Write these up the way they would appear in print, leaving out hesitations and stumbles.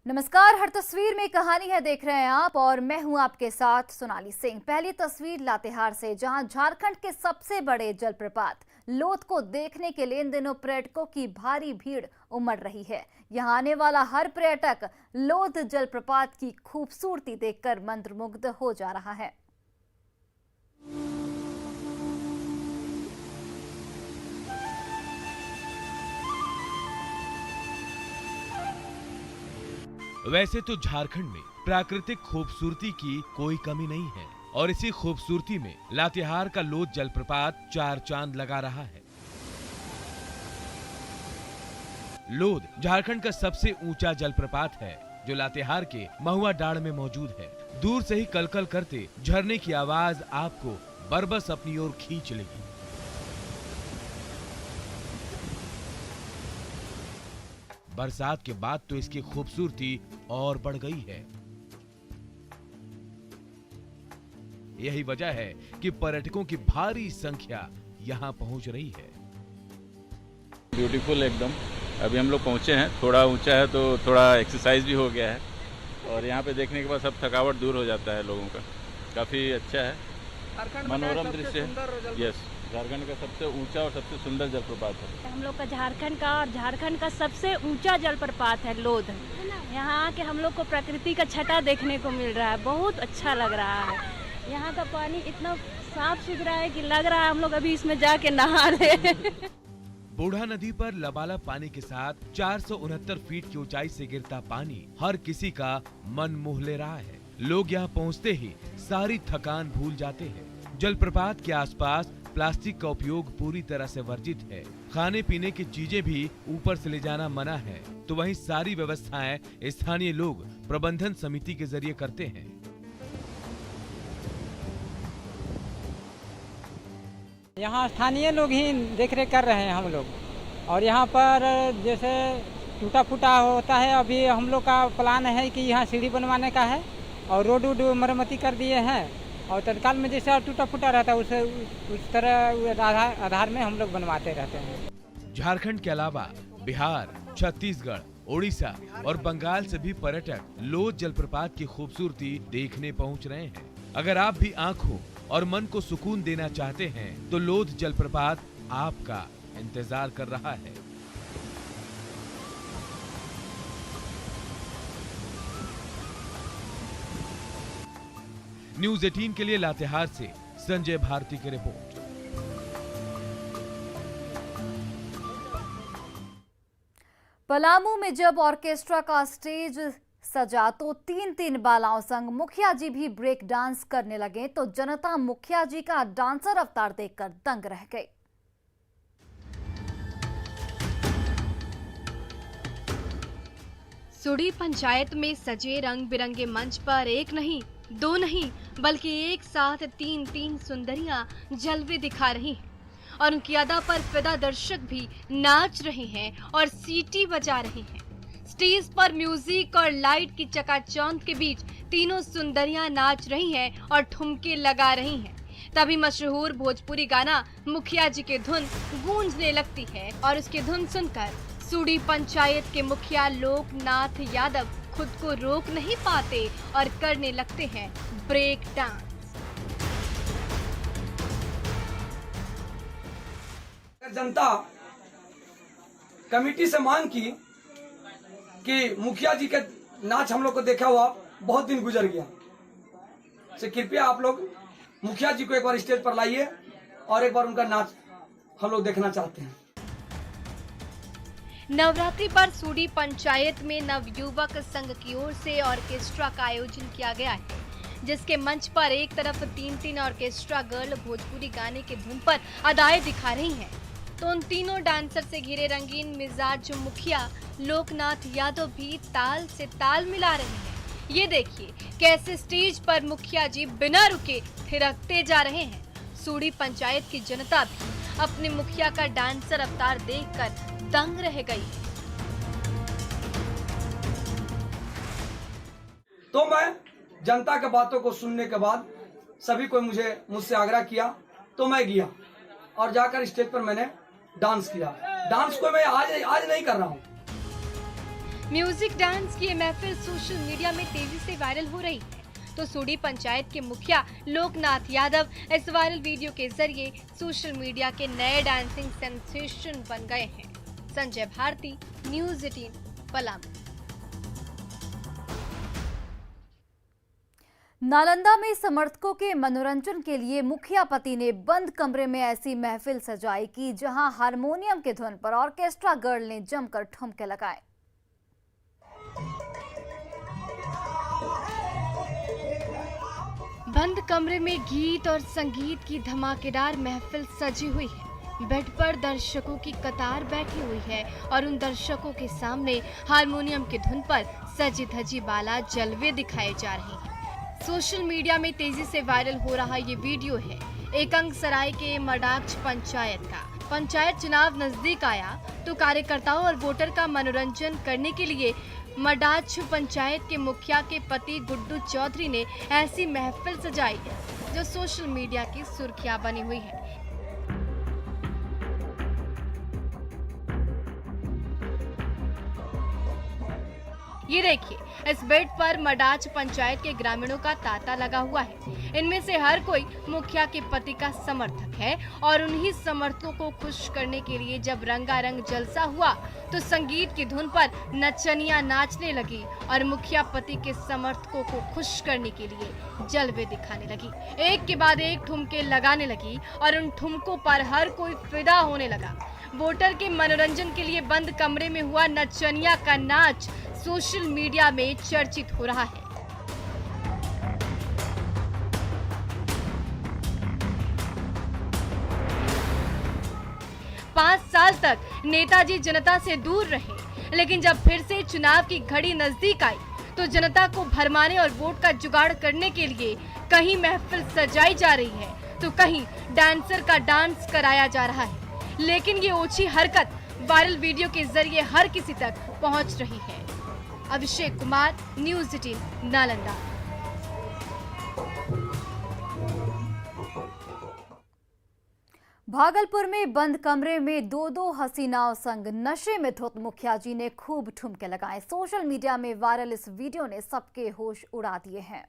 नमस्कार, हर तस्वीर में कहानी है देख रहे हैं आप और मैं हूं आपके साथ सोनाली सिंह। पहली तस्वीर लातेहार से, जहां झारखंड के सबसे बड़े जलप्रपात लोध को देखने के लिए इन दिनों पर्यटकों की भारी भीड़ उमड़ रही है। यहां आने वाला हर पर्यटक लोध जलप्रपात की खूबसूरती देखकर मंत्रमुग्ध हो जा रहा है। वैसे तो झारखंड में प्राकृतिक खूबसूरती की कोई कमी नहीं है और इसी खूबसूरती में लातेहार का लोध जलप्रपात चार चांद लगा रहा है। लोध झारखंड का सबसे ऊंचा जलप्रपात है जो लातेहार के महुआ डाड़ में मौजूद है। दूर से ही कलकल करते झरने की आवाज आपको बरबस अपनी ओर खींच लेगी। बरसात के बाद तो इसकी खूबसूरती और बढ़ गई है। यही वजह है कि पर्यटकों की भारी संख्या यहाँ पहुंच रही है। ब्यूटीफुल एकदम। अभी हम लोग पहुंचे हैं, थोड़ा ऊंचा है तो थोड़ा एक्सरसाइज भी हो गया है और यहाँ पे देखने के बाद सब थकावट दूर हो जाता है लोगों का। काफ़ी अच्छा है, मनोरम दृश्य है। यस, झारखंड का सबसे ऊंचा और सबसे सुंदर जलप्रपात है। हम लोग का झारखंड का सबसे ऊंचा जलप्रपात है लोध। यहाँ के हम लोग को प्रकृति का छटा देखने को मिल रहा है, बहुत अच्छा लग रहा है। यहाँ का पानी इतना साफ सुथरा है कि लग रहा है हम लोग अभी इसमें जाके नहा ले। बूढ़ा नदी पर लबालब पानी के साथ 469 फीट की ऊंचाई से गिरता पानी हर किसी का मन मोह ले रहा है। लोग यहाँ पहुँचते ही सारी थकान भूल जाते हैं। जलप्रपात के आसपास प्लास्टिक का उपयोग पूरी तरह से वर्जित है। खाने पीने की चीजें भी ऊपर से ले जाना मना है, तो वहीं सारी व्यवस्थाएं स्थानीय लोग प्रबंधन समिति के जरिए करते हैं। यहाँ स्थानीय लोग ही देखरेख कर रहे हैं हम लोग। और यहाँ पर जैसे टूटा फूटा होता है, अभी हम लोग का प्लान है कि यहाँ सीढ़ी बनवाने का है और रोड मरम्मती कर दिए हैं और तत्काल में जैसे टूटा फूटा रहता है उस तरह आधार में हम लोग बनवाते रहते हैं। झारखंड के अलावा बिहार, छत्तीसगढ़, ओडिशा और बंगाल से भी पर्यटक लोध जलप्रपात की खूबसूरती देखने पहुंच रहे हैं। अगर आप भी आंखों और मन को सुकून देना चाहते हैं तो लोध जलप्रपात आपका इंतजार कर रहा है। न्यूज़ 18 के लिए लातेहार से संजय भारती की रिपोर्ट। पलामू में जब ऑर्केस्ट्रा का स्टेज सजा तो तीन बालाओं संग मुखिया जी भी ब्रेक डांस करने लगे तो जनता मुखिया जी का डांसर अवतार देखकर दंग रह गई। सुड़ी पंचायत में सजे रंग बिरंगे मंच पर एक नहीं, दो नहीं, बल्कि एक साथ तीन सुंदरियां जलवे दिखा रही हैं और उनकी अदा पर फिदा दर्शक भी नाच रहे हैं और सीटी बजा रहे हैं। स्टेज पर म्यूजिक और लाइट की चकाचौंध के बीच तीनों सुंदरियां नाच रही हैं और ठुमके लगा रही हैं। तभी मशहूर भोजपुरी गाना मुखिया जी की धुन गूंजने लगती है और उसकी धुन सुनकर सुड़ी पंचायत के मुखिया लोकनाथ यादव खुद को रोक नहीं पाते और करने लगते हैं ब्रेक डांस। जनता कमेटी से मांग की कि मुखिया जी के नाच हम लोग को देखा हुआ बहुत दिन गुजर गया, से कृपया आप लोग मुखिया जी को एक बार स्टेज पर लाइए और एक बार उनका नाच हम लोग देखना चाहते हैं। नवरात्रि पर सूडी पंचायत में नवयुवक संघ की ओर से ऑर्केस्ट्रा का आयोजन किया गया है, जिसके मंच पर एक तरफ तीन ऑर्केस्ट्रा गर्ल भोजपुरी गाने की धुन पर अदाएं दिखा रही हैं, तो उन तीनों डांसर से घिरे रंगीन मिजाज मुखिया लोकनाथ यादव भी ताल से ताल मिला रहे हैं। ये देखिए कैसे स्टेज पर मुखिया जी बिना रुके थिरकते जा रहे हैं। सूडी पंचायत की जनता भी अपने मुखिया का डांसर अवतार देखकर दंग रह गई। तो मैं जनता के बातों को सुनने के बाद सभी कोई मुझसे आग्रह किया तो मैं गया और जाकर स्टेज पर मैंने डांस किया। डांस को मैं आज नहीं कर रहा हूँ। म्यूजिक डांस की ये महफिल सोशल मीडिया में तेजी से वायरल हो रही है। तो सूडी पंचायत के मुखिया लोकनाथ यादव इस वायरल वीडियो के जरिए सोशल मीडिया के नए डांसिंग सेंसेशन बन गए हैं। संजय भारती, न्यूज़ 18, पलामू। नालंदा में समर्थकों के मनोरंजन के लिए मुखिया पति ने बंद कमरे में ऐसी महफिल सजाई कि जहां हारमोनियम के धुन पर ऑर्केस्ट्रा गर्ल ने जमकर ठुमके लगाए। बंद कमरे में गीत और संगीत की धमाकेदार महफिल सजी हुई है। बेड पर दर्शकों की कतार बैठी हुई है और उन दर्शकों के सामने हारमोनियम की धुन पर सजी धजी बाला जलवे दिखाए जा रहे हैं। सोशल मीडिया में तेजी से वायरल हो रहा ये वीडियो है एकंगसराय के मडाक्ष पंचायत का। पंचायत चुनाव नजदीक आया तो कार्यकर्ताओं और वोटर का मनोरंजन करने के लिए मडाक्ष पंचायत के मुखिया के पति गुड्डू चौधरी ने ऐसी महफिल सजाई जो सोशल मीडिया की सुर्खियां बनी हुई है। ये देखिए, इस बेड पर मडाक्ष पंचायत के ग्रामीणों का तांता लगा हुआ है। इनमें से हर कोई मुखिया के पति का समर्थक है और उन्हीं समर्थकों को खुश करने के लिए जब रंगारंग जलसा हुआ तो संगीत की धुन पर नचनियां नाचने लगी और मुखिया पति के समर्थकों को खुश करने के लिए जलवे दिखाने लगी। एक के बाद एक ठुमके लगाने लगी और उन ठुमकों पर हर कोई फिदा होने लगा। वोटर के मनोरंजन के लिए बंद कमरे में हुआ नचनिया का नाच सोशल मीडिया में चर्चित हो रहा है। पांच साल तक नेताजी जनता से दूर रहे, लेकिन जब फिर से चुनाव की घड़ी नजदीक आई तो जनता को भरमाने और वोट का जुगाड़ करने के लिए कहीं महफिल सजाई जा रही है तो कहीं डांसर का डांस कराया जा रहा है। लेकिन ये ओछी हरकत वायरल वीडियो के जरिए हर किसी तक पहुंच रही है। अभिषेक कुमार, न्यूज़ 18, नालंदा। भागलपुर में बंद कमरे में दो हसीनाओं संग नशे में धुत मुखिया जी ने खूब ठुमके लगाए। सोशल मीडिया में वायरल इस वीडियो ने सबके होश उड़ा दिए हैं।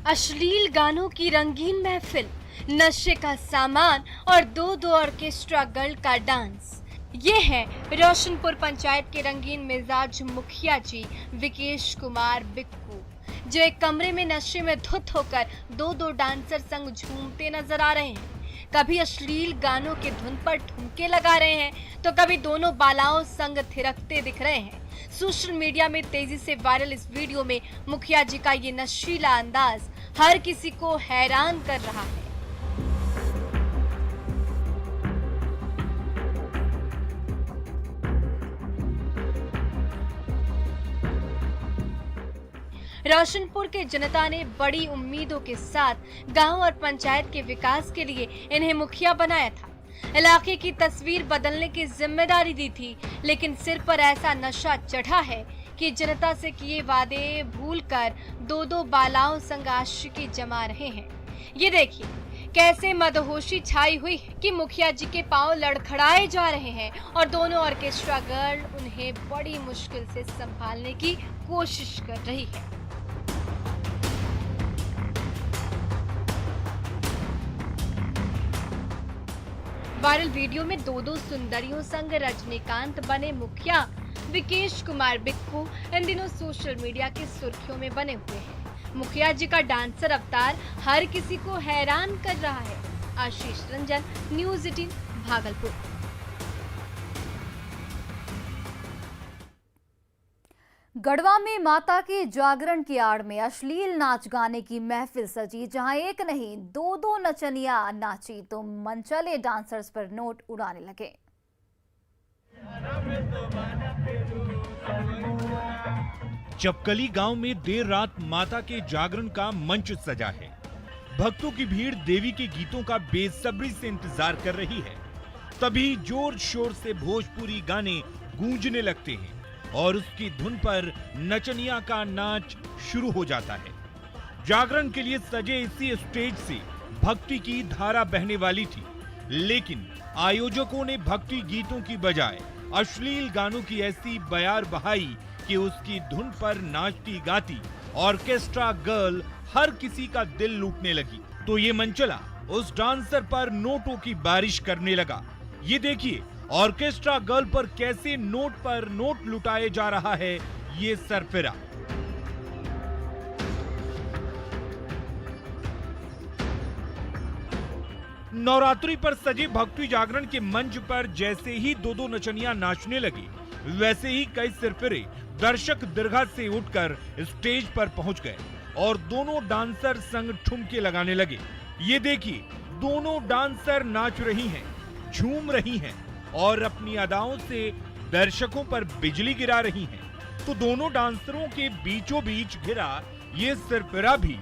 अश्लील गानों की रंगीन महफिल, नशे का सामान और दो ऑर्केस्ट्रा गर्ल का डांस। ये है रोशनपुर पंचायत के रंगीन मिजाज मुखिया जी विकेश कुमार बिक्कू, जो एक कमरे में नशे में धुत होकर दो डांसर संग झूमते नजर आ रहे हैं। कभी अश्लील गानों के धुन पर ठुमके लगा रहे हैं तो कभी दोनों बालाओं संग थिरकते दिख रहे हैं। सोशल मीडिया में तेजी से वायरल इस वीडियो में मुखिया जी का ये नशीला अंदाज हर किसी को हैरान कर रहा है। रोशनपुर के जनता ने बड़ी उम्मीदों के साथ गांव और पंचायत के विकास के लिए इन्हें मुखिया बनाया था। इलाके की तस्वीर बदलने की जिम्मेदारी दी थी, लेकिन सिर पर ऐसा नशा चढ़ा है कि जनता से किए वादे भूलकर दो बालाओं संग आशिकी जमा रहे हैं। ये देखिए कैसे मदहोशी छाई हुई है कि मुखिया जी के पांव लड़खड़ाए जा रहे हैं और दोनों ऑर्केस्ट्रा गर्ल उन्हें बड़ी मुश्किल से संभालने की कोशिश कर रही है। वायरल वीडियो में दो सुंदरियों संग रजनीकांत बने मुखिया विकेश कुमार बिक्कू इन दिनों सोशल मीडिया की सुर्खियों में बने हुए हैं। मुखिया जी का डांसर अवतार हर किसी को हैरान कर रहा है। आशीष रंजन, न्यूज़ 18, भागलपुर। गढ़वा में माता के जागरण की आड़ में अश्लील नाच गाने की महफिल सजी, जहां एक नहीं दो नचनिया नाची तो मनचले डांसर्स पर नोट उड़ाने लगे। चपकली गांव में देर रात माता के जागरण का मंच सजा है। भक्तों की भीड़ देवी के गीतों का बेसब्री से इंतजार कर रही है। तभी जोर शोर से भोजपुरी गाने गूंजने लगते हैं और उसकी धुन पर नचनिया का नाच शुरू हो जाता है। जागरण के लिए सजे इसी स्टेज से भक्ति की धारा बहने वाली थी। लेकिन आयोजकों ने भक्ति गीतों की बजाय अश्लील गानों की ऐसी बयार बहाई कि उसकी धुन पर नाचती गाती ऑर्केस्ट्रा गर्ल हर किसी का दिल लूटने लगी। तो ये मनचला उस डांसर पर नोटों की बारिश करने लगा। ये देखिए ऑर्केस्ट्रा गर्ल पर कैसे नोट पर नोट लुटाए जा रहा है ये सरफिरा। नवरात्रि पर सजे भक्ति जागरण के मंच पर जैसे ही दो नचनियां नाचने लगी, वैसे ही कई सिरफिरे दर्शक दीर्घा से उठकर स्टेज पर पहुंच गए और दोनों डांसर संग ठुमके लगाने लगे। ये देखिए दोनों डांसर नाच रही हैं, झूम रही हैं और अपनी अदाओं से दर्शकों पर बिजली गिरा रही हैं। तो दोनों डांसरों के बीचों बीच घिरा ये सिरफिरा भी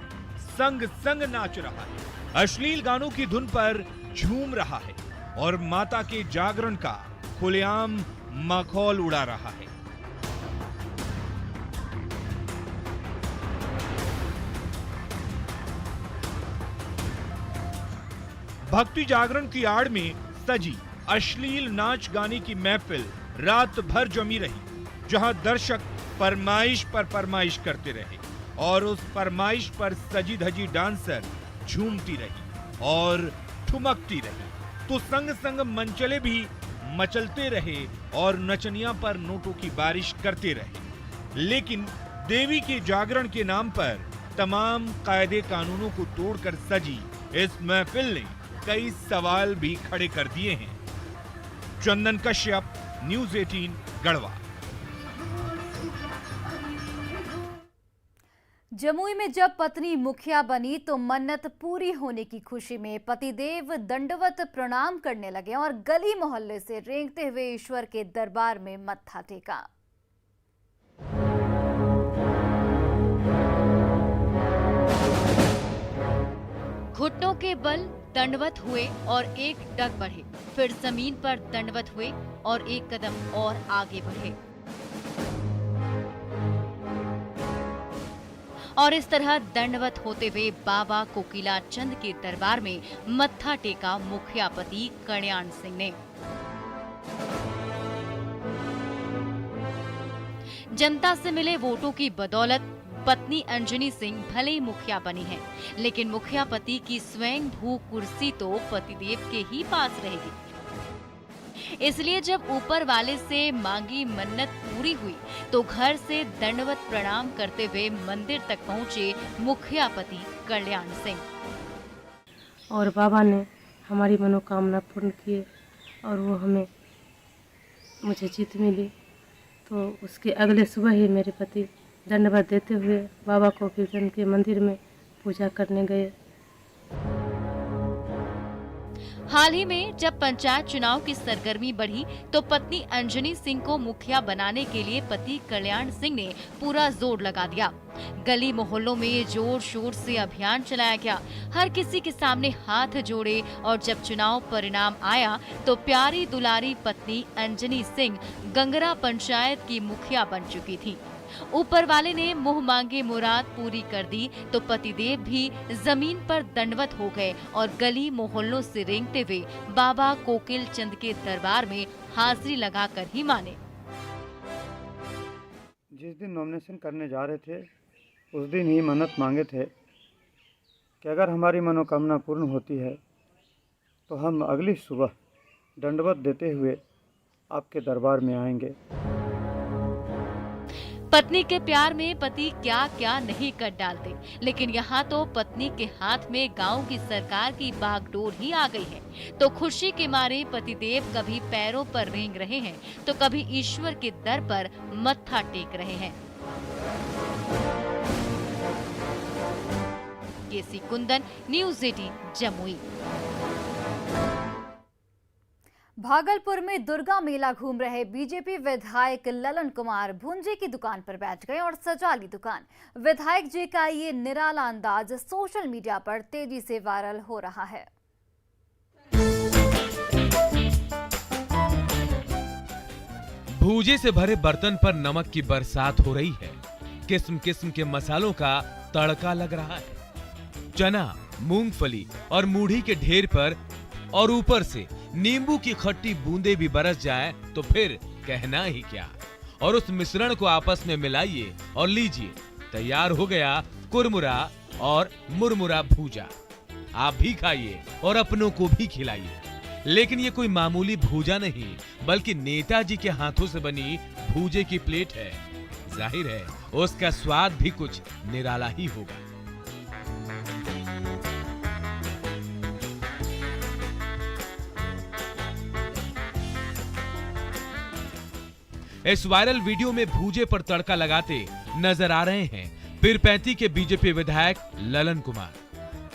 संग संग नाच रहा है, अश्लील गानों की धुन पर झूम रहा है और माता के जागरण का खुलेआम मखौल उड़ा रहा है। भक्ति जागरण की आड़ में सजी अश्लील नाच गाने की महफिल रात भर जमी रही, जहां दर्शक फरमाइश पर फरमाइश करते रहे और उस फरमाइश पर सजी धजी डांसर झूमती रही और ठुमकती रही। तो संग संग मंचले भी मचलते रहे और नचनिया पर नोटों की बारिश करते रहे। लेकिन देवी के जागरण के नाम पर तमाम कायदे कानूनों को तोड़कर सजी इस महफिल ने कई सवाल भी खड़े कर दिए हैं। चंदन कश्यप, न्यूज़ 18 गढ़वा। जमुई में जब पत्नी मुखिया बनी तो मन्नत पूरी होने की खुशी में पतिदेव दंडवत प्रणाम करने लगे और गली मोहल्ले से रेंगते हुए ईश्वर के दरबार में मत्था टेका। घुटनों के बल दंडवत हुए और एक डग बढ़े, फिर जमीन पर दंडवत हुए और एक कदम और आगे बढ़े और इस तरह दंडवत होते हुए बाबा कोकिला चंद के दरबार में मत्था टेका मुखियापति कल्याण सिंह ने। जनता से मिले वोटों की बदौलत पत्नी अंजनी सिंह भले ही मुखिया बनी हैं, लेकिन मुखियापति की स्वयं भू कुर्सी तो पतिदेव के ही पास रहेगी। इसलिए जब ऊपर वाले से मांगी मन्नत पूरी हुई तो घर से दंडवत प्रणाम करते हुए मंदिर तक पहुंचे मुखियापति कल्याण सिंह। और बाबा ने हमारी मनोकामना पूर्ण की और वो हमें मुझे जीत मिली। तो उसके अगले सुबह ही मेरे पति दंडवत देते हुए बाबा कोकिल के मंदिर में पूजा करने गए। हाल ही में जब पंचायत चुनाव की सरगर्मी बढ़ी तो पत्नी अंजनी सिंह को मुखिया बनाने के लिए पति कल्याण सिंह ने पूरा जोर लगा दिया। गली मोहल्लों में जोर शोर से अभियान चलाया गया, हर किसी के सामने हाथ जोड़े और जब चुनाव परिणाम आया तो प्यारी दुलारी पत्नी अंजनी सिंह गंगरा पंचायत की मुखिया बन चुकी थी। ऊपर वाले ने मुंह मांगे मुराद पूरी कर दी तो पतिदेव भी जमीन पर दंडवत हो गए और गली मोहल्लों से रेंगते हुए बाबा कोकिल चंद के दरबार में हाजिरी लगाकर ही माने। जिस दिन नॉमिनेशन करने जा रहे थे उस दिन ही मन्नत मांगे थे कि अगर हमारी मनोकामना पूर्ण होती है तो हम अगली सुबह दंडवत देते हुए आपके दरबार में आएंगे। पत्नी के प्यार में पति क्या क्या नहीं कर डालते, लेकिन यहाँ तो पत्नी के हाथ में गांव की सरकार की बागडोर ही आ गई है। तो खुशी के मारे पतिदेव कभी पैरों पर रेंग रहे हैं तो कभी ईश्वर के दर पर मत्था टेक रहे हैं। केसी कुंदन, न्यूज़ 18 जमुई। भागलपुर में दुर्गा मेला घूम रहे बीजेपी विधायक ललन कुमार भुंजे की दुकान पर बैठ गए और सजा ली दुकान। विधायक जी का ये निराला अंदाज सोशल मीडिया पर तेजी से वायरल हो रहा है। भूजे से भरे बर्तन पर नमक की बरसात हो रही है। किस्म किस्म के मसालों का तड़का लग रहा है। चना, मूंगफली और मूढ़ी के ढेर पर और ऊपर से नींबू की खट्टी बूंदे भी बरस जाए तो फिर कहना ही क्या। और उस मिश्रण को आपस में मिलाइए और लीजिए, तैयार हो गया कुरमुरा और मुरमुरा भूजा। आप भी खाइए और अपनों को भी खिलाइए। लेकिन ये कोई मामूली भूजा नहीं, बल्कि नेताजी के हाथों से बनी भूजे की प्लेट है। जाहिर है उसका स्वाद भी कुछ निराला ही होगा। इस वायरल वीडियो में भूजे पर तड़का लगाते नजर आ रहे हैं पीरपैंती के बीजेपी विधायक ललन कुमार।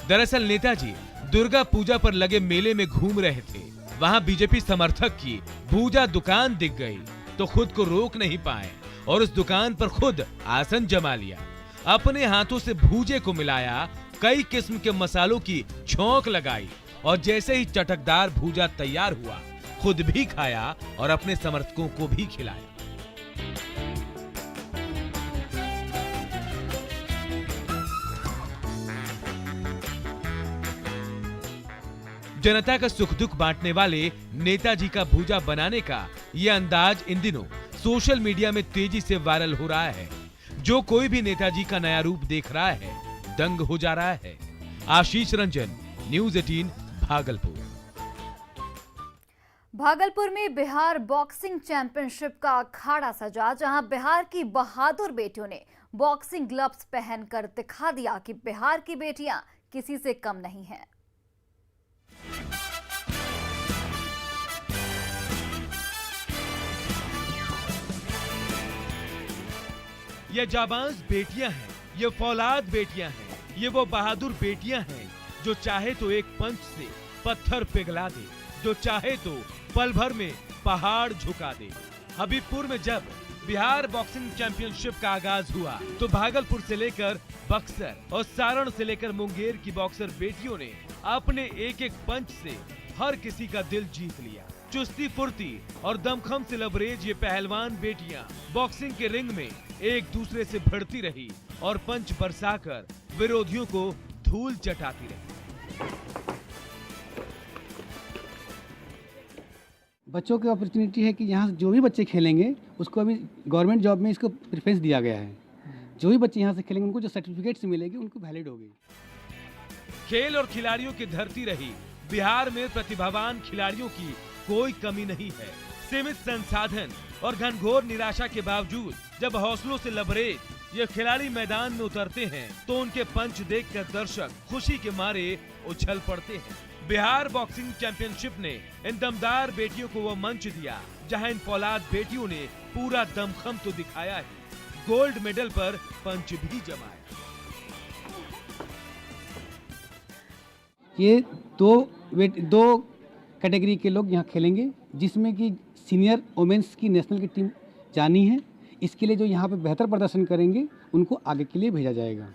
दरअसल नेताजी दुर्गा पूजा पर लगे मेले में घूम रहे थे। वहां बीजेपी समर्थक की भूजा दुकान दिख गई तो खुद को रोक नहीं पाए और उस दुकान पर खुद आसन जमा लिया। अपने हाथों से भूजे को मिलाया, कई किस्म के मसालों की छौंक लगाई और जैसे ही चटकदार भूजा तैयार हुआ, खुद भी खाया और अपने समर्थकों को भी खिलाया। जनता का सुख दुख बांटने वाले नेताजी का भूजा बनाने का ये अंदाज इन दिनों सोशल मीडिया में तेजी से वायरल हो रहा है। जो कोई भी नेताजी का नया रूप देख रहा है, दंग हो जा रहा है। आशीष रंजन, न्यूज़ 18, भागलपुर। भागलपुर में बिहार बॉक्सिंग चैंपियनशिप का अखाड़ा सजा, जहां बिहार की बहादुर बेटियों ने बॉक्सिंग ग्लव्स पहनकर दिखा दिया कि बिहार की बेटियां किसी से कम नहीं हैं। ये जाबाज बेटियां हैं, ये फौलाद बेटियां हैं, ये वो बहादुर बेटियां हैं जो चाहे तो एक पंच से पत्थर पिघला दे, जो चाहे तो पल भर में पहाड़ झुका दे। हबीबपुर में जब बिहार बॉक्सिंग चैंपियनशिप का आगाज हुआ तो भागलपुर से लेकर बक्सर और सारण से लेकर मुंगेर की बॉक्सर बेटियों ने अपने एक एक पंच से हर किसी का दिल जीत लिया। चुस्ती फुर्ती और दमखम से लबरेज ये पहलवान बेटियां बॉक्सिंग के रिंग में एक दूसरे से भिड़ती रही और पंच बरसाकर विरोधियों को धूल चटाती रही। बच्चों की अपॉर्चुनिटी है कि यहाँ जो भी बच्चे खेलेंगे उसको अभी गवर्नमेंट जॉब में इसको प्रेफरेंस दिया गया है। जो भी बच्चे यहाँ से खेलेंगे उनको जो सर्टिफिकेट्स मिलेगी उनको वैलिड होगी। खेल और खिलाड़ियों की धरती रही बिहार में प्रतिभावान खिलाड़ियों की कोई कमी नहीं है। सीमित संसाधन और घनघोर निराशा के बावजूद जब हौसलों से लबरेज ये खिलाड़ी मैदान में उतरते हैं तो उनके पंच देखकर दर्शक खुशी के मारे उछल पड़ते हैं। बिहार बॉक्सिंग चैंपियनशिप ने इन दमदार बेटियों को वो मंच दिया जहां इन फौलाद बेटियों ने पूरा दमखम तो दिखाया है, गोल्ड मेडल पर पंच भी जमाया। ये दो कैटेगरी के लोग यहाँ खेलेंगे, जिसमें कि सीनियर वुमेन्स की नेशनल की टीम जानी है। इसके लिए जो यहाँ पे बेहतर प्रदर्शन करेंगे उनको आगे के लिए भेजा जाएगा।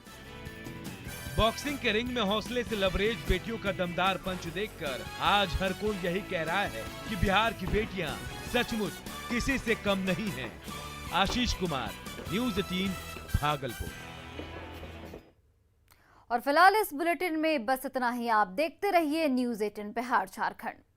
बॉक्सिंग के रिंग में हौसले से लबरेज बेटियों का दमदार पंच देखकर आज हर कोई यही कह रहा है कि बिहार की बेटियां सचमुच किसी से कम नहीं हैं। आशीष कुमार, न्यूज़ 18, भागलपुर। और फिलहाल इस बुलेटिन में बस इतना ही। आप देखते रहिए न्यूज़ 18 बिहार झारखंड।